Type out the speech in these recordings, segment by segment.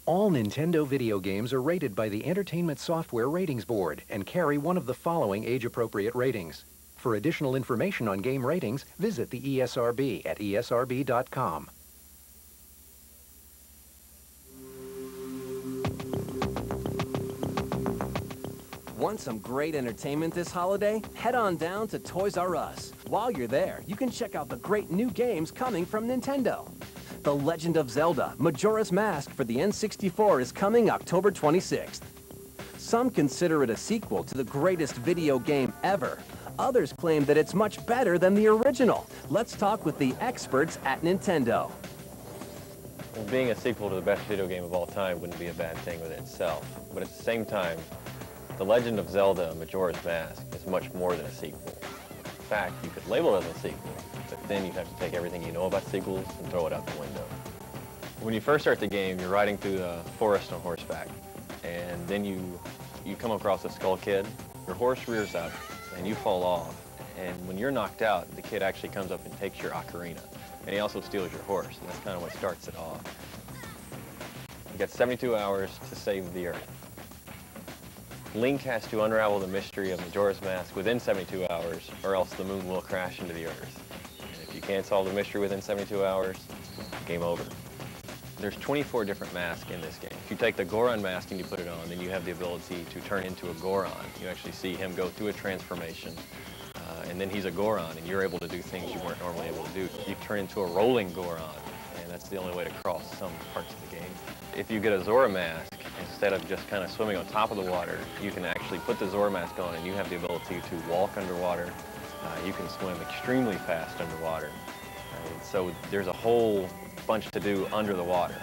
All Nintendo video games are rated by the Entertainment Software Ratings Board and carry one of the following age-appropriate ratings. For additional information on game ratings, visit the ESRB at esrb.com. Want some great entertainment this holiday? Head on down to Toys R Us. While you're there, you can check out the great new games coming from Nintendo. The Legend of Zelda, Majora's Mask for the N64 is coming October 26th. Some consider it a sequel to the greatest video game ever. Others claim that it's much better than the original. Let's talk with the experts at Nintendo. Well, being a sequel to the best video game of all time wouldn't be a bad thing within itself. But at the same time, The Legend of Zelda, Majora's Mask is much more than a sequel. In fact, you could label it as a sequel, but then you'd have to take everything you know about sequels and throw it out the window. When you first start the game, you're riding through the forest on horseback, and then you come across a skull kid. Your horse rears up, and you fall off. And when you're knocked out, the kid actually comes up and takes your ocarina, and he also steals your horse, and that's kind of what starts it off. You got 72 hours to save the Earth. Link has to unravel the mystery of Majora's Mask within 72 hours, or else the moon will crash into the Earth. And if you can't solve the mystery within 72 hours, game over. There's 24 different masks in this game. If you take the Goron mask and you put it on, then you have the ability to turn into a Goron. You actually see him go through a transformation, and then he's a Goron, and you're able to do things you weren't normally able to do. You turn into a rolling Goron, and that's the only way to cross some parts of the game. If you get a Zora mask, instead of just kind of swimming on top of the water, you can actually put the Zora mask on and you have the ability to walk underwater. You can swim extremely fast underwater. So there's a whole bunch to do under the water.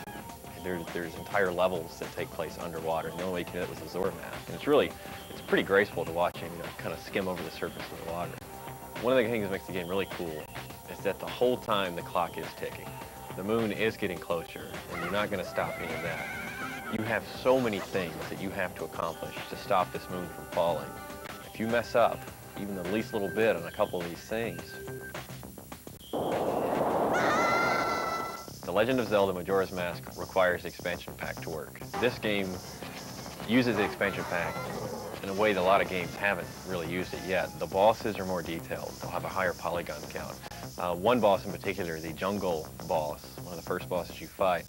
There's entire levels that take place underwater, and the only way you can do it was a Zora mask. And it's pretty graceful to watch him, kind of skim over the surface of the water. One of the things that makes the game really cool is that the whole time the clock is ticking. The moon is getting closer, and you're not going to stop any of that. You have so many things that you have to accomplish to stop this moon from falling. If you mess up even the least little bit on a couple of these things. The Legend of Zelda Majora's Mask requires the expansion pack to work. This game uses the expansion pack in a way that a lot of games haven't really used it yet. The bosses are more detailed. They'll have a higher polygon count. One boss in particular, the jungle boss, one of the first bosses you fight,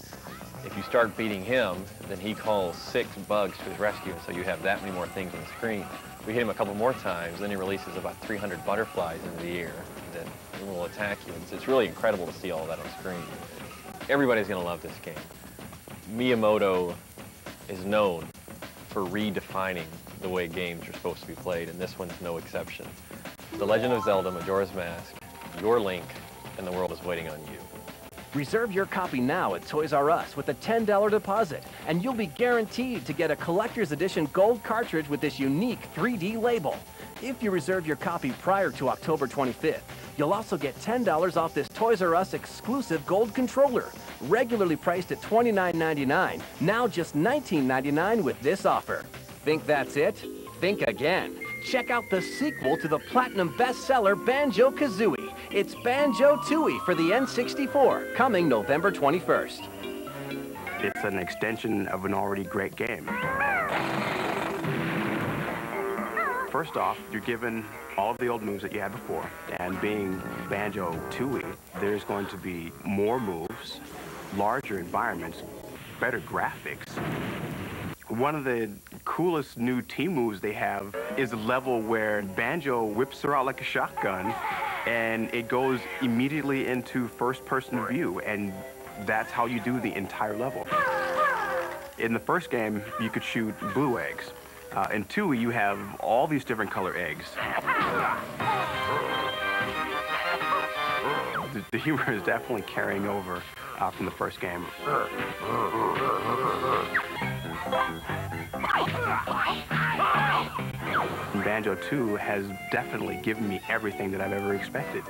if you start beating him, then he calls 6 bugs to his rescue, and so you have that many more things on the screen. If we hit him a couple more times, then he releases about 300 butterflies into the air that will attack you. It's really incredible to see all that on screen. Everybody's going to love this game. Miyamoto is known for redefining the way games are supposed to be played, and this one's no exception. The Legend of Zelda Majora's Mask, your Link, and the world is waiting on you. Reserve your copy now at Toys R Us with a $10 deposit, and you'll be guaranteed to get a collector's edition gold cartridge with this unique 3D label. If you reserve your copy prior to October 25th, you'll also get $10 off this Toys R Us exclusive gold controller, regularly priced at $29.99, now just $19.99 with this offer. Think that's it? Think again. Check out the sequel to the platinum bestseller Banjo-Kazooie. It's Banjo-Tooie for the N64, coming November 21st. It's an extension of an already great game. First off, you're given all of the old moves that you had before, and being Banjo-Tooie, there's going to be more moves, larger environments, better graphics. One of the coolest new team moves they have is a level where Banjo whips her out like a shotgun, and it goes immediately into first-person view, and that's how you do the entire level. In the first game, you could shoot blue eggs. In Tooie, you have all these different color eggs. The humor is definitely carrying over from the first game. Banjo 2 has definitely given me everything that I've ever expected.